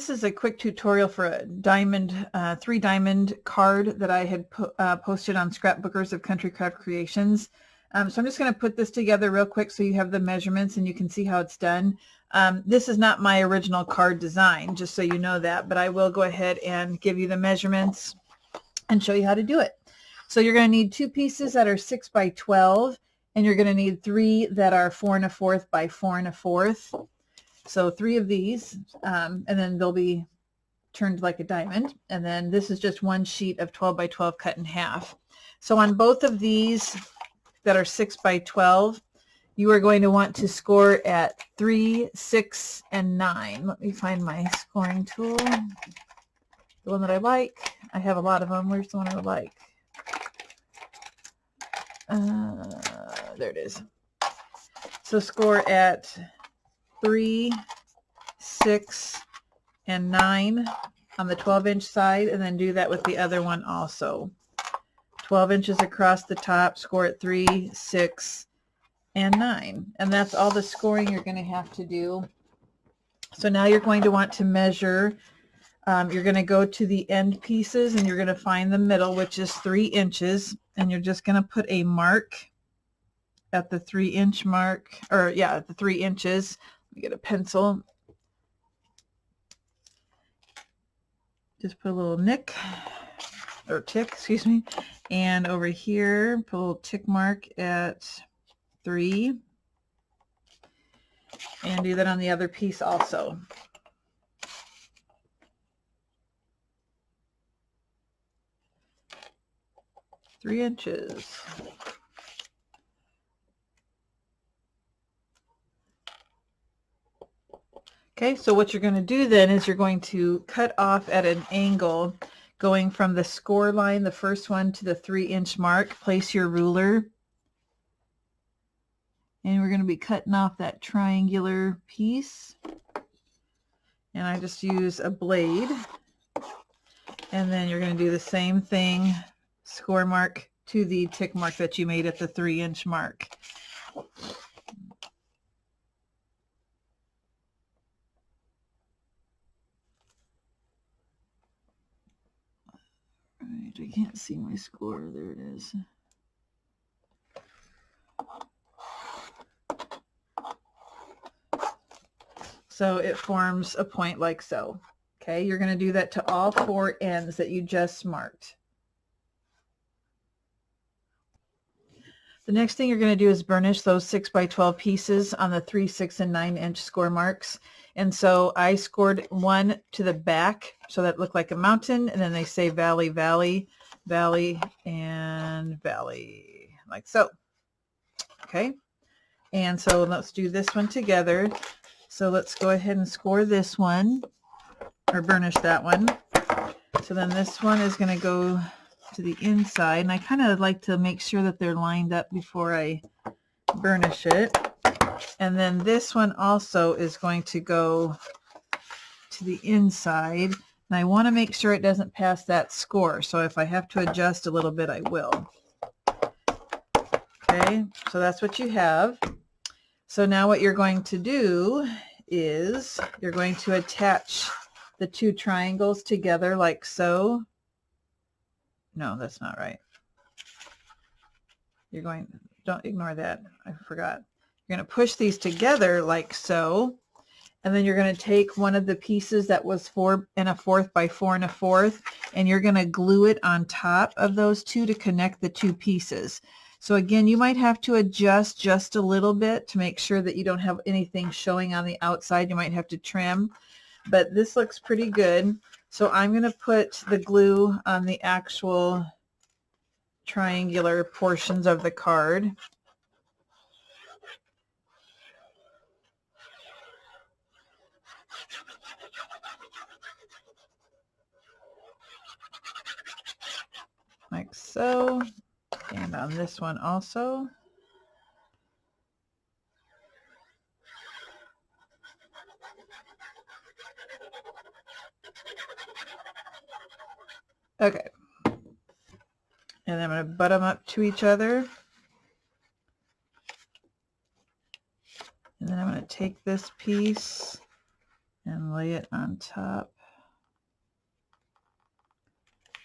this is a quick tutorial for a diamond, 3-diamond card that I had posted on Scrapbookers of Country Craft Creations. So I'm just going to put this together real quick so you have the measurements and you can see how it's done. This is not my original card design, just so you know that, but I will go ahead and give you the measurements and show you how to do it. So you're going to need 2 pieces that are 6 by 12, and you're going to need 3 that are 4 1/4 by 4 1/4. So 3 of these, and then they'll be turned like a diamond. And then this is just 1 sheet of 12 by 12 cut in half. So on both of these that are 6 by 12, you are going to want to score at 3, 6, and 9. Let me find my scoring tool. The one that I like. I have a lot of them. Where's the one I like? There it is. So score at 3, 6, and 9 on the 12-inch side, and then do that with the other one also. 12 inches across the top, score at 3, 6, and 9. And that's all the scoring you're going to have to do. So now you're going to want to measure. You're going to go to the end pieces and you're going to find the middle, which is 3 inches, and you're just going to put a mark at the 3-inch mark, or yeah, at the 3 inches. Let me get a pencil. Just put a little nick, or tick, excuse me, and over here put a little tick mark at 3, and do that on the other piece also. Three inches. Okay, so what you're going to do then is you're going to cut off at an angle going from the score line, the first one, to the 3-inch mark. Place your ruler, and we're going to be cutting off that triangular piece. And I just use a blade, and then you're going to do the same thing, score mark to the tick mark that you made at the 3-inch mark. Right, I can't see my score. There it is. So it forms a point like so. Okay, you're going to do that to all 4 ends that you just marked. The next thing you're going to do is burnish those 6 by 12 pieces on the 3, 6, and 9-inch score marks. And so I scored one to the back, so that looked like a mountain, and then they say valley, valley, valley, and valley, like so. Okay, and so let's do this one together. So let's go ahead and score this one, or burnish that one. So then this one is going to go to the inside, and I kind of like to make sure that they're lined up before I burnish it. And then this one also is going to go to the inside, and I want to make sure it doesn't pass that score, so if I have to adjust a little bit, I will. Okay, so that's what you have. So now what you're going to do is you're going to attach the 2 triangles together like so. No, that's not right. You're going, don't ignore that, I forgot. You're going to push these together like so, and then you're going to take one of the pieces that was 4 1/4 by 4 1/4, and you're going to glue it on top of those 2 to connect the 2 pieces. So again, you might have to adjust just a little bit to make sure that you don't have anything showing on the outside. You might have to trim, but this looks pretty good. So I'm going to put the glue on the actual triangular portions of the card. Like so, and on this one also. Okay, and I'm going to butt them up to each other, and then I'm going to take this piece and lay it on top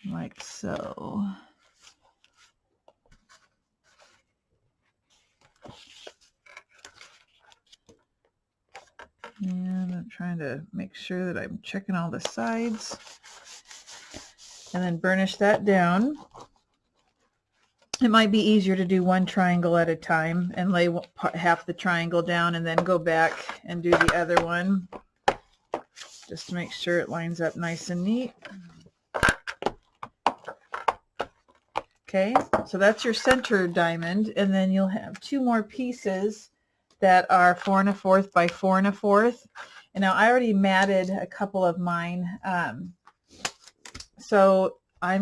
like so. And I'm trying to make sure that I'm checking all the sides. And then burnish that down. It might be easier to do one triangle at a time and lay half the triangle down and then go back and do the other one, just to make sure it lines up nice and neat. Okay, so that's your center diamond, and then you'll have two more pieces that are 4 1/4 by 4 1/4. And now I already matted a couple of mine, so I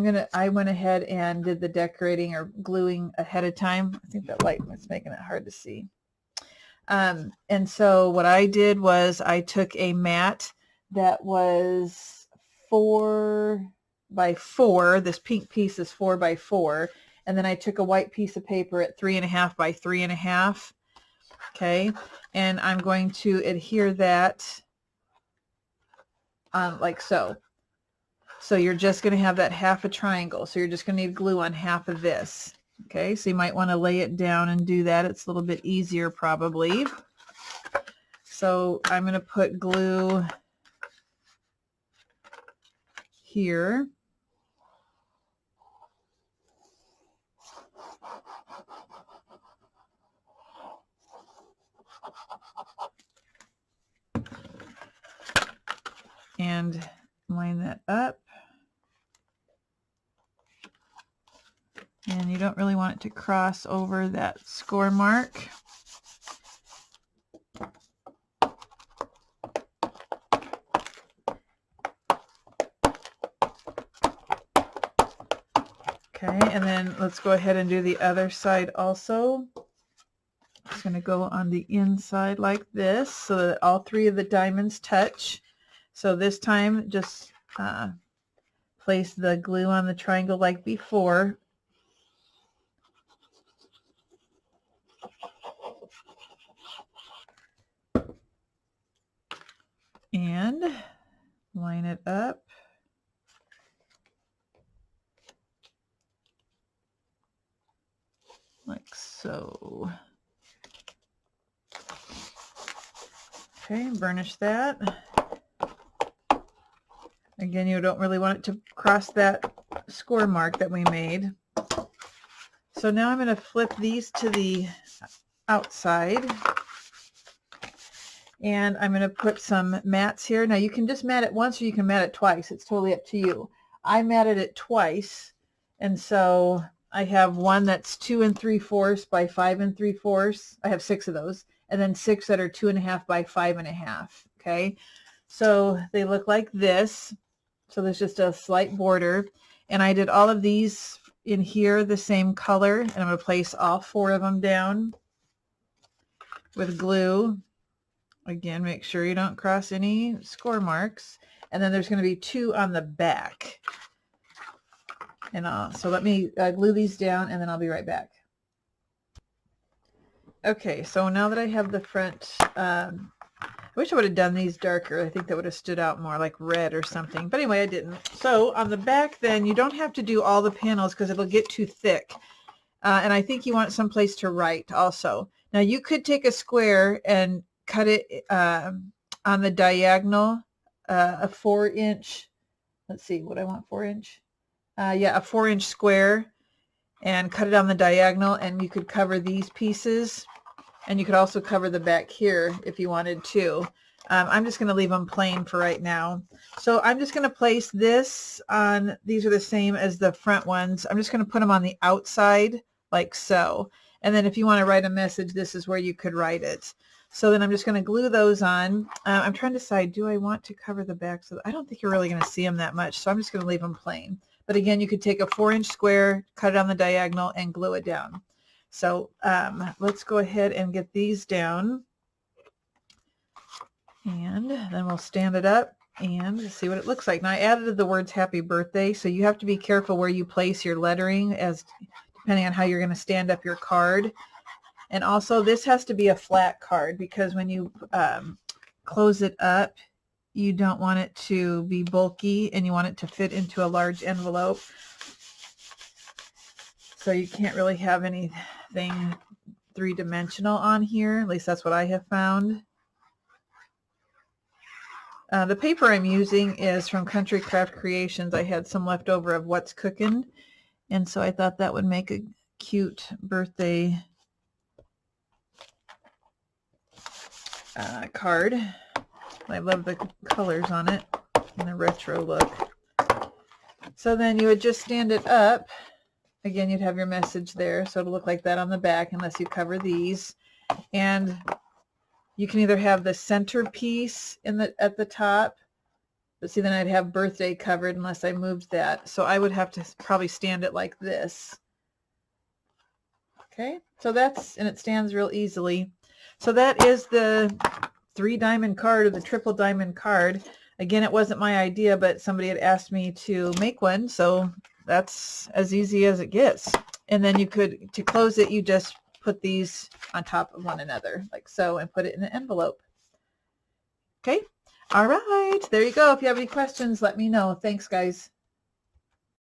went ahead and did the decorating or gluing ahead of time. I think that light was making it hard to see. And so what I did was I took a mat that was 4 by 4. This pink piece is 4 by 4. And then I took a white piece of paper at 3 1/2 by 3 1/2. Okay. And I'm going to adhere that like so. So you're just going to have that half a triangle. So you're just going to need glue on half of this. Okay, so you might want to lay it down and do that. It's a little bit easier probably. So I'm going to put glue here. And line that up. And you don't really want it to cross over that score mark. Okay, and then let's go ahead and do the other side also. It's going to go on the inside like this so that all three of the diamonds touch. So this time just place the glue on the triangle like before. And line it up. Like so. Okay, burnish that. Again, you don't really want it to cross that score mark that we made. So now I'm going to flip these to the outside. And I'm going to put some mats here. Now you can just mat it once or you can mat it twice. It's totally up to you. I matted it twice. And so I have one that's 2 3/4 by 5 3/4. I have 6 of those. And then 6 that are 2 1/2 by 5 1/2. Okay. So they look like this. So there's just a slight border. And I did all of these in here the same color. And I'm going to place all 4 of them down with glue. Again, make sure you don't cross any score marks. And then there's going to be 2 on the back. And so let me glue these down and then I'll be right back. Okay, so now that I have the front, I wish I would have done these darker. I think that would have stood out more, like red or something. But anyway, I didn't. So on the back then, you don't have to do all the panels because it'll get too thick. And I think you want someplace to write also. Now you could take a square and cut it on the diagonal, a 4-inch, let's see what I want, 4-inch. Yeah, a 4-inch square, and cut it on the diagonal, and you could cover these pieces, and you could also cover the back here if you wanted to. I'm just going to leave them plain for right now. So I'm just going to place this on, these are the same as the front ones. I'm just going to put them on the outside like so. And then if you want to write a message, this is where you could write it. So then I'm just going to glue those on. I'm trying to decide, do I want to cover the back? So I don't think you're really going to see them that much. So I'm just going to leave them plain. But again, you could take a 4-inch square, cut it on the diagonal, and glue it down. So let's go ahead and get these down. And then we'll stand it up and see what it looks like. Now I added the words happy birthday. So you have to be careful where you place your lettering as depending on how you're going to stand up your card. And also this has to be a flat card because when you close it up, you don't want it to be bulky and you want it to fit into a large envelope. So you can't really have anything three-dimensional on here. At least that's what I have found. The paper I'm using is from Country Craft Creations. I had some left over of What's Cooking, and so I thought that would make a cute birthday card. I love the colors on it and the retro look. So then you would just stand it up. Again, you'd have your message there, so it'll look like that on the back unless you cover these. And you can either have the centerpiece at the top, but see, then I'd have birthday covered unless I moved that. So I would have to probably stand it like this. Okay, so and it stands real easily. So that is the 3-diamond card, or the triple diamond card. Again, it wasn't my idea, but somebody had asked me to make one, so that's as easy as it gets. And then you could, to close it, you just put these on top of one another like so and put it in an envelope. Okay, all right, there you go. If you have any questions, let me know. Thanks, guys.